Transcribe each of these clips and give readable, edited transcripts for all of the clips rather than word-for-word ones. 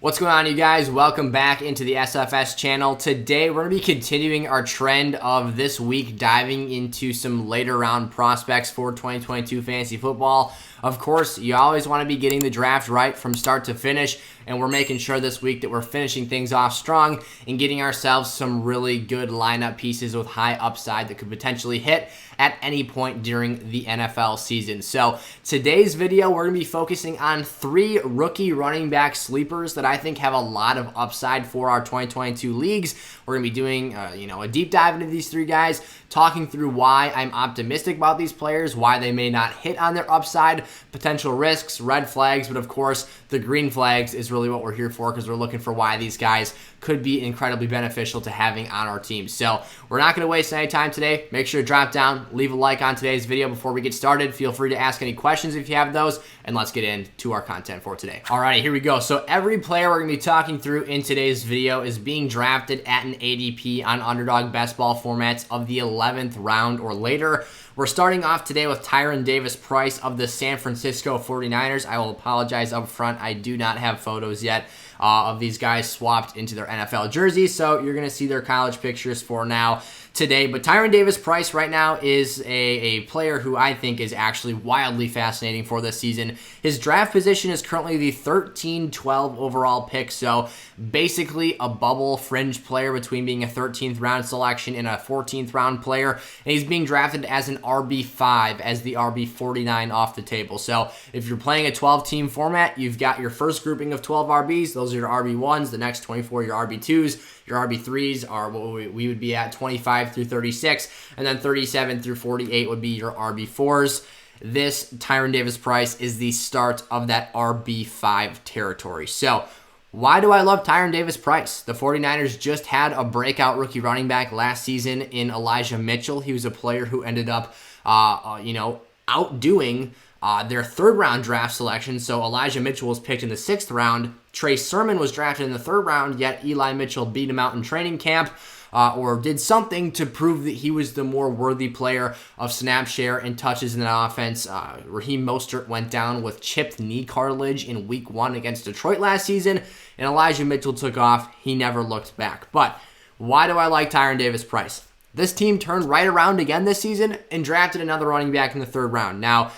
What's going on, you guys? Welcome back into the SFS channel. Today, we're going to be continuing our trend of this week, diving into some later round prospects for 2022 fantasy football. Of course, you always want to be getting the draft right from start to finish, and we're making sure this week that we're finishing things off strong and getting ourselves some really good lineup pieces with high upside that could potentially hit at any point during the NFL season. So today's video, we're going to be focusing on 3 rookie running back sleepers that I think have a lot of upside for our 2022 leagues. We're going to be doing a deep dive into these 3 guys, talking through why I'm optimistic about these players, why they may not hit on their upside, potential risks, red flags, but of course, the green flags is really what we're here for, because we're looking for why these guys could be incredibly beneficial to having on our team. So we're not going to waste any time today. Make sure to drop down, leave a like on today's video before we get started. Feel free to ask any questions if you have those, and let's get into our content for today. Alrighty, here we go. So every player we're going to be talking through in today's video is being drafted at an ADP on Underdog best ball formats of the 11th round or later. We're starting off today with Tyrion Davis-Price of the San Francisco 49ers. I will apologize up front. I do not have photos yet of these guys swapped into their NFL jerseys, so you're going to see their college pictures for now today. But Tyrion Davis-Price right now is a player who I think is actually wildly fascinating for this season. His draft position is currently the 13-12 overall pick, so basically a bubble fringe player between being a 13th round selection and a 14th round player, and he's being drafted as an RB5, as the RB49 off the table. So if you're playing a 12-team format, you've got your first grouping of 12 RBs. Those are your RB1s. The next 24 your RB2s. Your RB3s are what we would be at 25 through 36, and then 37 through 48 would be your RB4s. This Tyrion Davis-Price is the start of that RB5 territory. So why do I love Tyrion Davis-Price? The 49ers just had a breakout rookie running back last season in Elijah Mitchell. He was a player who ended up, outdoing their 3rd round draft selection. So Elijah Mitchell was picked in the 6th round. Trey Sermon was drafted in the 3rd round, yet Eli Mitchell beat him out in training camp, or did something to prove that he was the more worthy player of snap share and touches in the offense. Raheem Mostert went down with chipped knee cartilage in week 1 against Detroit last season, and Elijah Mitchell took off. He never looked back. But why do I like Tyrion Davis-Price? This team turned right around again this season and drafted another running back in the 3rd round. Now,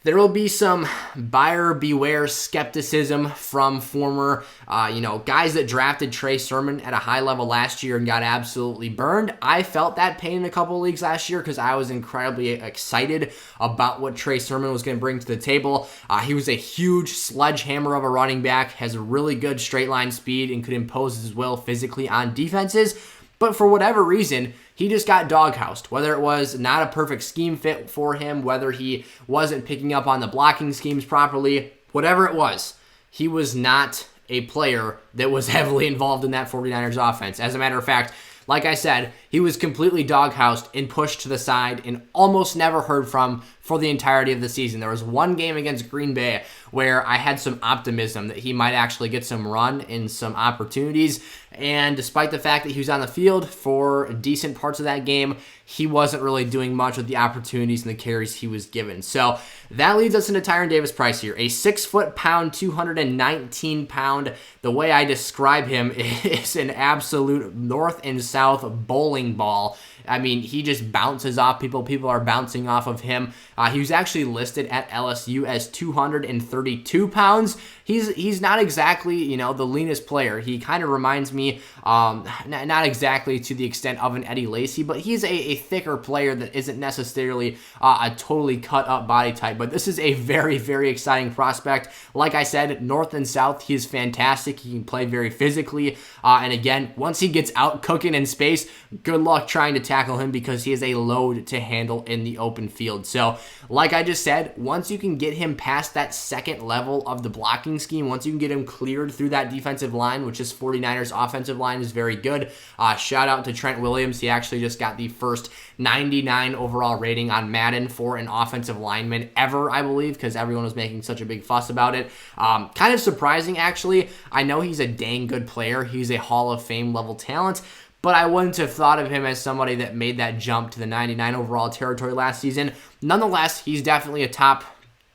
there will be some buyer beware skepticism from former, guys that drafted Trey Sermon at a high level last year and got absolutely burned. I felt that pain in a couple of leagues last year because I was incredibly excited about what Trey Sermon was going to bring to the table. He was a huge sledgehammer of a running back, has a really good straight line speed, and could impose his will physically on defenses. But for whatever reason, he just got doghoused, whether it was not a perfect scheme fit for him, whether he wasn't picking up on the blocking schemes properly, whatever it was, he was not a player that was heavily involved in that 49ers offense. As a matter of fact, like I said, he was completely doghoused and pushed to the side and almost never heard from for the entirety of the season. There was one game against Green Bay where I had some optimism that he might actually get some run and some opportunities. And despite the fact that he was on the field for decent parts of that game, he wasn't really doing much with the opportunities and the carries he was given. So that leads us into Tyrion Davis-Price here. A 6', 219 pound. The way I describe him is an absolute north and south bowling ball. I mean, he just bounces off people. People are bouncing off of him. He was actually listed at LSU as 232 pounds. He's not exactly, the leanest player. He kind of reminds me, not exactly to the extent of an Eddie Lacy, but he's a thicker player that isn't necessarily a totally cut up body type. But this is a very, very exciting prospect. Like I said, north and south, he is fantastic. He can play very physically. And again, once he gets out cooking in space, good luck trying to tackle him because he is a load to handle in the open field. So, like I just said, once you can get him past that 2nd level of the blocking scheme, once you can get him cleared through that defensive line, which is 49ers offensive line is very good. Shout out to Trent Williams. He actually just got the first 99 overall rating on Madden for an offensive lineman ever, I believe, because everyone was making such a big fuss about it. Kind of surprising, actually. I know he's a dang good player. He's a Hall of Fame level talent, but I wouldn't have thought of him as somebody that made that jump to the 99 overall territory last season. Nonetheless, he's definitely a top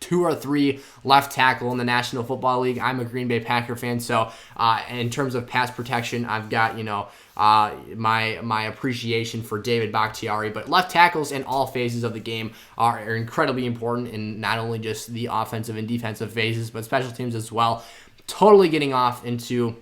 2 or 3 left tackle in the National Football League. I'm a Green Bay Packer fan, so in terms of pass protection, I've got, my appreciation for David Bakhtiari. But left tackles in all phases of the game are incredibly important in not only just the offensive and defensive phases, but special teams as well. Totally getting off into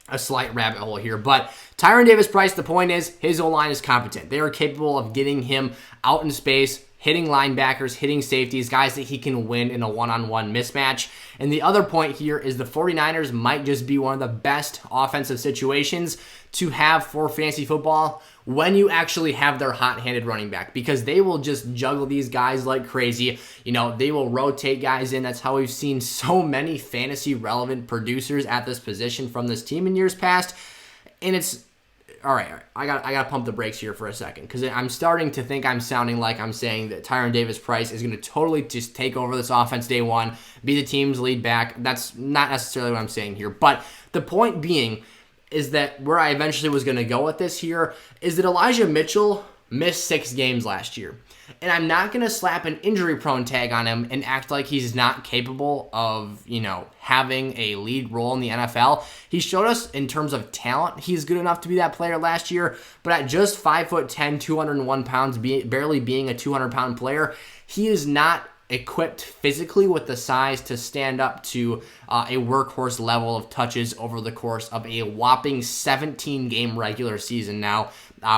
a slight rabbit hole here. But Tyrion Davis-Price, the point is, his O-line is competent. They are capable of getting him out in space, hitting linebackers, hitting safeties, guys that he can win in a one-on-one mismatch. And the other point here is the 49ers might just be one of the best offensive situations to have for fantasy football when you actually have their hot-handed running back, because they will just juggle these guys like crazy. They will rotate guys in. That's how we've seen so many fantasy-relevant producers at this position from this team in years past. And it's all right. I got to pump the brakes here for a second, because I'm starting to think I'm sounding like I'm saying that Tyrion Davis-Price is going to totally just take over this offense day one, be the team's lead back. That's not necessarily what I'm saying here. But the point being is that where I eventually was going to go with this here is that Elijah Mitchell missed 6 games last year. And I'm not going to slap an injury-prone tag on him and act like he's not capable of, having a lead role in the NFL. He showed us in terms of talent, he's good enough to be that player last year, but at just 5'10", 201 pounds, barely being a 200-pound player, he is not equipped physically with the size to stand up to a workhorse level of touches over the course of a whopping 17-game regular season now,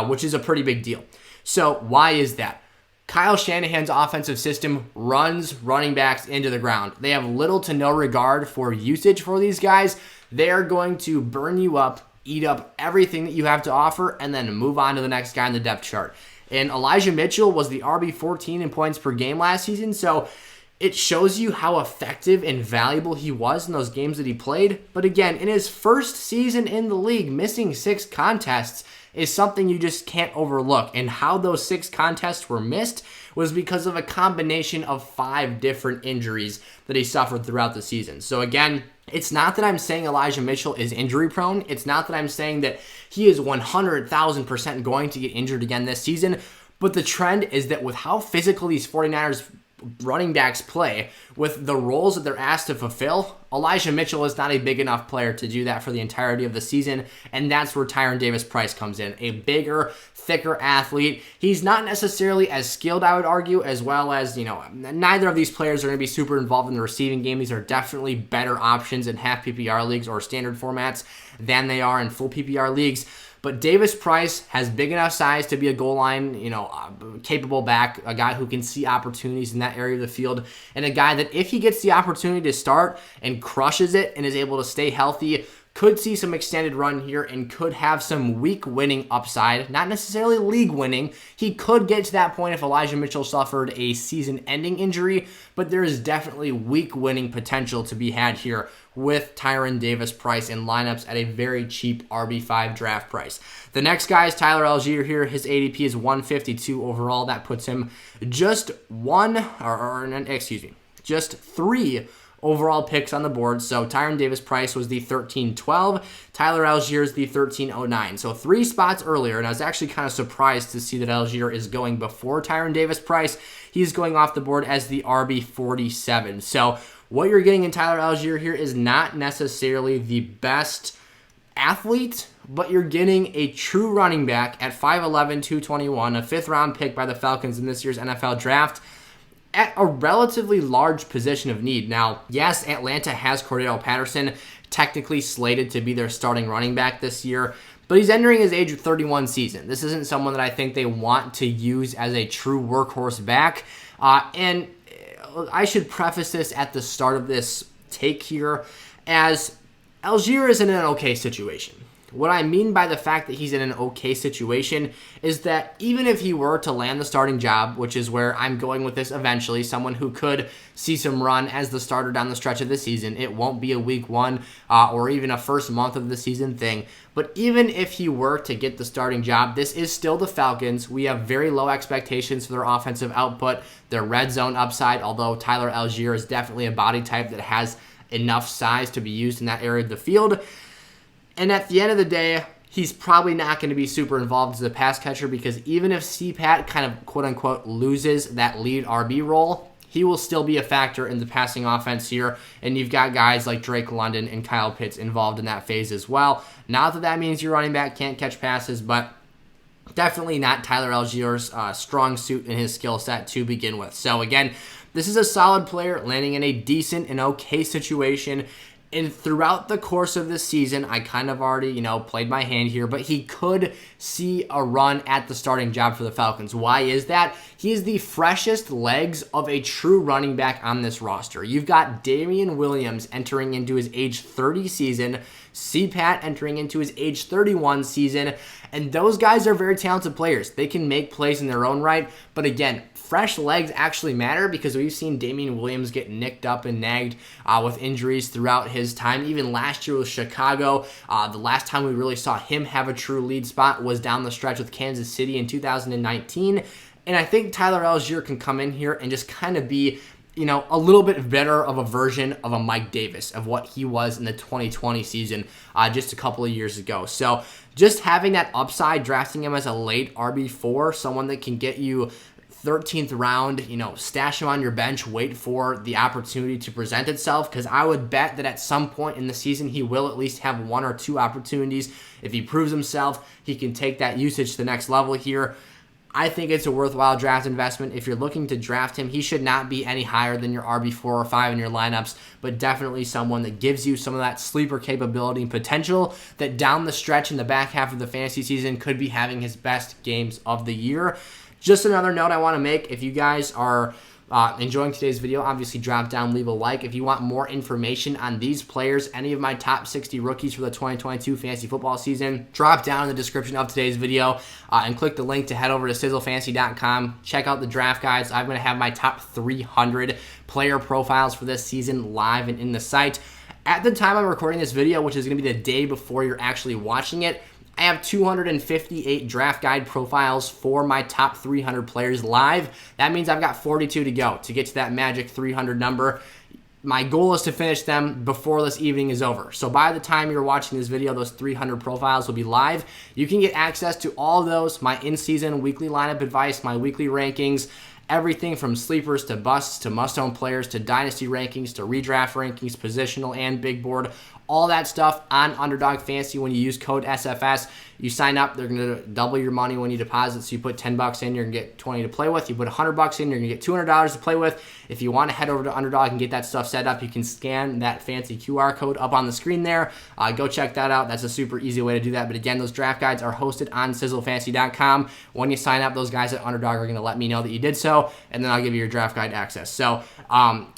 which is a pretty big deal. So why is that? Kyle Shanahan's offensive system runs running backs into the ground. They have little to no regard for usage for these guys. They are going to burn you up, eat up everything that you have to offer, and then move on to the next guy in the depth chart. And Elijah Mitchell was the RB14 in points per game last season, so it shows you how effective and valuable he was in those games that he played. But again, in his first season in the league, missing 6 contests is something you just can't overlook. And how those 6 contests were missed was because of a combination of 5 different injuries that he suffered throughout the season. So again, it's not that I'm saying Elijah Mitchell is injury prone. It's not that I'm saying that he is 100,000% going to get injured again this season. But the trend is that with how physical these 49ers running backs play, with the roles that they're asked to fulfill, Elijah Mitchell is not a big enough player to do that for the entirety of the season, and that's where Tyrion Davis-Price comes in. A bigger, thicker athlete. He's not necessarily as skilled, I would argue, as well as, neither of these players are going to be super involved in the receiving game. These are definitely better options in half PPR leagues or standard formats than they are in full PPR leagues. But Davis-Price has big enough size to be a goal line, capable back, a guy who can see opportunities in that area of the field, and a guy that if he gets the opportunity to start and crushes it and is able to stay healthy, could see some extended run here and could have some week winning upside, not necessarily league winning. He could get to that point if Elijah Mitchell suffered a season ending injury, but there is definitely week winning potential to be had here with Tyrion Davis-Price in lineups at a very cheap RB5 draft price. The next guy is Tyler Allgeier here. His ADP is 152 overall. That puts him just 3 overall picks on the board. So Tyrion Davis-Price was the 1312. Tyler Allgeier is the 1309. So 3 spots earlier, and I was actually kind of surprised to see that Allgeier is going before Tyrion Davis-Price. He's going off the board as the RB47. So what you're getting in Tyler Allgeier here is not necessarily the best athlete, but you're getting a true running back at 5'11", 221, a 5th-round pick by the Falcons in this year's NFL draft, at a relatively large position of need. Now, yes, Atlanta has Cordell Patterson, technically slated to be their starting running back this year, but he's entering his age 31 season. This isn't someone that I think they want to use as a true workhorse back. And I should preface this at the start of this take here as Allgeier is in an okay situation. What I mean by the fact that he's in an okay situation is that even if he were to land the starting job, which is where I'm going with this eventually, someone who could see some run as the starter down the stretch of the season, it won't be a week 1 or even a first month of the season thing. But even if he were to get the starting job, this is still the Falcons. We have very low expectations for their offensive output, their red zone upside, although Tyler Allgeier is definitely a body type that has enough size to be used in that area of the field. And at the end of the day, he's probably not going to be super involved as a pass catcher, because even if CPAT kind of quote-unquote loses that lead RB role, he will still be a factor in the passing offense here, and you've got guys like Drake London and Kyle Pitts involved in that phase as well. Not that that means your running back can't catch passes, but definitely not Tyler Allgeier's strong suit in his skill set to begin with. So again, this is a solid player landing in a decent and okay situation. And throughout the course of this season, I kind of already, played my hand here, but he could see a run at the starting job for the Falcons. Why is that? He is the freshest legs of a true running back on this roster. You've got Damian Williams entering into his age 30 season, C-Pat entering into his age 31 season, and those guys are very talented players. They can make plays in their own right, but again, fresh legs actually matter because we've seen Damian Williams get nicked up and nagged with injuries throughout his time. Even last year with Chicago, the last time we really saw him have a true lead spot was down the stretch with Kansas City in 2019. And I think Tyler Allgeier can come in here and just kind of be a little bit better of a version of a Mike Davis, of what he was in the 2020 season just a couple of years ago. So just having that upside, drafting him as a late RB4, someone that can get you 13th round, stash him on your bench, wait for the opportunity to present itself, because I would bet that at some point in the season he will at least have one or two opportunities. If he proves himself, he can take that usage to the next level here. I think it's a worthwhile draft investment. If you're looking to draft him, he should not be any higher than your RB4 or 5 in your lineups, but definitely someone that gives you some of that sleeper capability and potential that down the stretch in the back half of the fantasy season could be having his best games of the year. Just another note I want to make, if you guys are enjoying today's video, obviously drop down, leave a like. If you want more information on these players, any of my top 60 rookies for the 2022 fantasy football season, drop down in the description of today's video and click the link to head over to sizzlefantasy.com. Check out the draft guides. I'm going to have my top 300 player profiles for this season live and in the site. At the time I'm recording this video, which is going to be the day before you're actually watching it, I have 258 draft guide profiles for my top 300 players live. That means I've got 42 to go to get to that magic 300 number. My goal is to finish them before this evening is over. So by the time you're watching this video, those 300 profiles will be live. You can get access to all of those, my in-season weekly lineup advice, my weekly rankings, everything from sleepers to busts to must-own players to dynasty rankings to redraft rankings, positional and big board. All that stuff on Underdog Fantasy. When you use code SFS, you sign up, they're going to double your money when you deposit. So you put $10 in, you're going to get 20 to play with. You put $100 in, you're going to get $200 to play with. If you want to head over to Underdog and get that stuff set up, you can scan that fancy QR code up on the screen there. Go check that out. That's a super easy way to do that. But again, those draft guides are hosted on sizzlefantasy.com. When you sign up, those guys at Underdog are going to let me know that you did so, and then I'll give you your draft guide access. So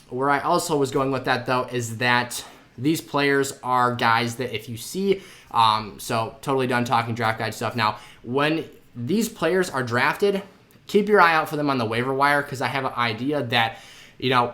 where I also was going with that, though, is that these players are guys that if you see, so totally done talking draft guide stuff. Now, when these players are drafted, keep your eye out for them on the waiver wire, because I have an idea that,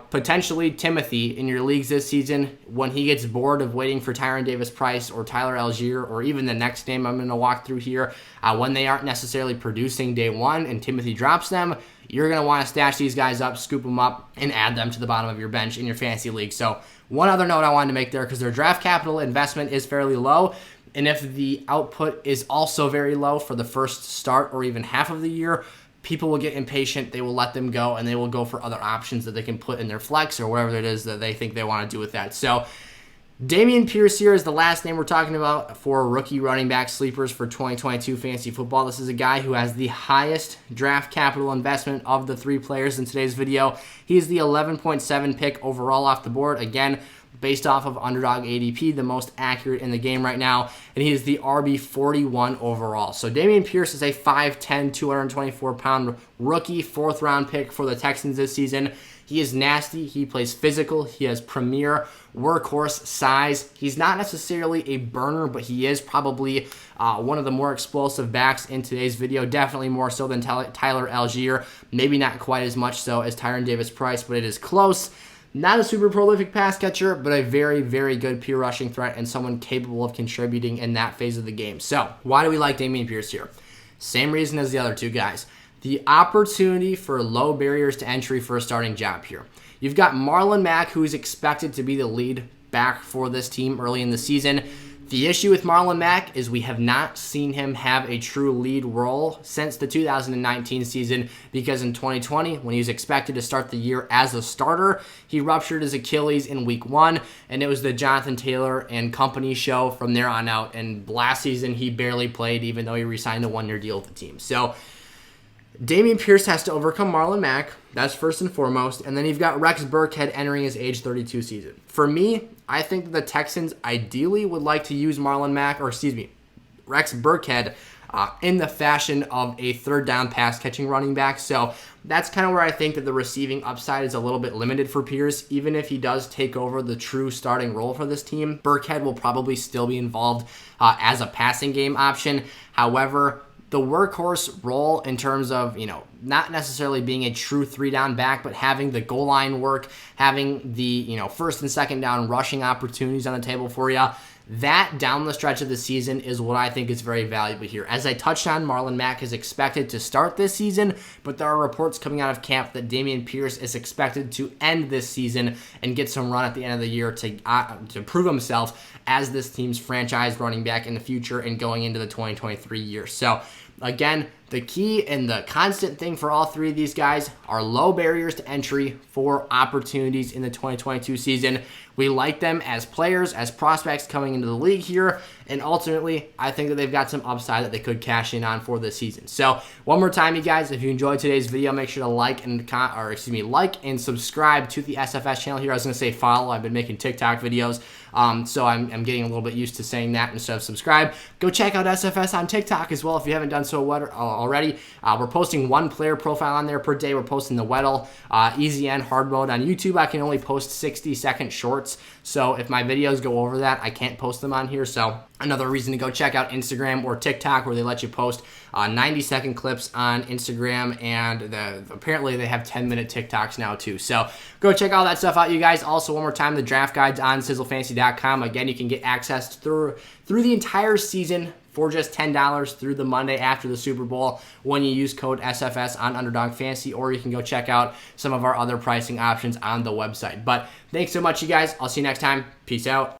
potentially Timothy in your leagues this season, when he gets bored of waiting for Tyrion Davis-Price or Tyler Allgeier or even the next name I'm going to walk through here, when they aren't necessarily producing day one and Timothy drops them, you're going to want to stash these guys up, scoop them up, and add them to the bottom of your bench in your fantasy league. So one other note I wanted to make there, because their draft capital investment is fairly low, and if the output is also very low for the first start or even half of the year, people will get impatient, they will let them go, and they will go for other options that they can put in their flex or whatever it is that they think they want to do with that. So Dameon Pierce here is the last name we're talking about for rookie running back sleepers for 2022 fantasy football. This is a guy who has the highest draft capital investment of the three players in today's video. He's the 11.7 pick overall off the board. Again, based off of Underdog ADP, the most accurate in the game right now, and he is the RB 41 overall. So Dameon Pierce is a 5'10", 224-pound rookie, 4th round pick for the Texans this season. He is nasty. He plays physical. He has premier workhorse size. He's not necessarily a burner, but he is probably one of the more explosive backs in today's video. Definitely more so than Tyler Allgeier. Maybe not quite as much so as Tyrion Davis-Price, but it is close. Not a super prolific pass catcher, but a very, very good pure rushing threat and someone capable of contributing in that phase of the game. So why do we like Dameon Pierce here? Same reason as the other two guys. The opportunity for low barriers to entry for a starting job here. You've got Marlon Mack, who is expected to be the lead back for this team early in the season. The issue with Marlon Mack is we have not seen him have a true lead role since the 2019 season, because in 2020, when he was expected to start the year as a starter, he ruptured his Achilles in week 1, and it was the Jonathan Taylor and company show from there on out. And last season, he barely played, even though he re-signed a 1-year deal with the team. So Dameon Pierce has to overcome Marlon Mack. That's first and foremost. And then you've got Rex Burkhead entering his age 32 season. For me, I think the Texans ideally would like to use Rex Burkhead in the fashion of a third down pass catching running back. So that's kind of where I think that the receiving upside is a little bit limited for Pierce. Even if he does take over the true starting role for this team, Burkhead will probably still be involved as a passing game option. However, the workhorse role in terms of, not necessarily being a true 3-down back, but having the goal line work, having the, first and second down rushing opportunities on the table for you, that down the stretch of the season is what I think is very valuable here. As I touched on, Marlon Mack is expected to start this season, but there are reports coming out of camp that Dameon Pierce is expected to end this season and get some run at the end of the year to prove himself as this team's franchise running back in the future and going into the 2023 year. So again, the key and the constant thing for all three of these guys are low barriers to entry for opportunities in the 2022 season. We like them as players, as prospects coming into the league here, and ultimately, I think that they've got some upside that they could cash in on for this season. So, one more time, you guys, if you enjoyed today's video, make sure to like and subscribe to the SFS channel here. I was going to say follow. I've been making TikTok videos, so I'm getting a little bit used to saying that instead of subscribe. Go check out SFS on TikTok as well if you haven't done so already. We're posting one player profile on there per day. We're posting the Weddle, Easy and Hard Mode. On YouTube, I can only post 60-second shorts, so if my videos go over that, I can't post them on here. So another reason to go check out Instagram or TikTok, where they let you post 90-second clips on Instagram, and apparently they have 10-minute TikToks now too. So go check all that stuff out, you guys. Also, one more time, the draft guide's on sizzlefantasy.com. Again, you can get access through the entire season for just $10 through the Monday after the Super Bowl when you use code SFS on Underdog Fantasy, or you can go check out some of our other pricing options on the website. But thanks so much, you guys. I'll see you next time. Peace out.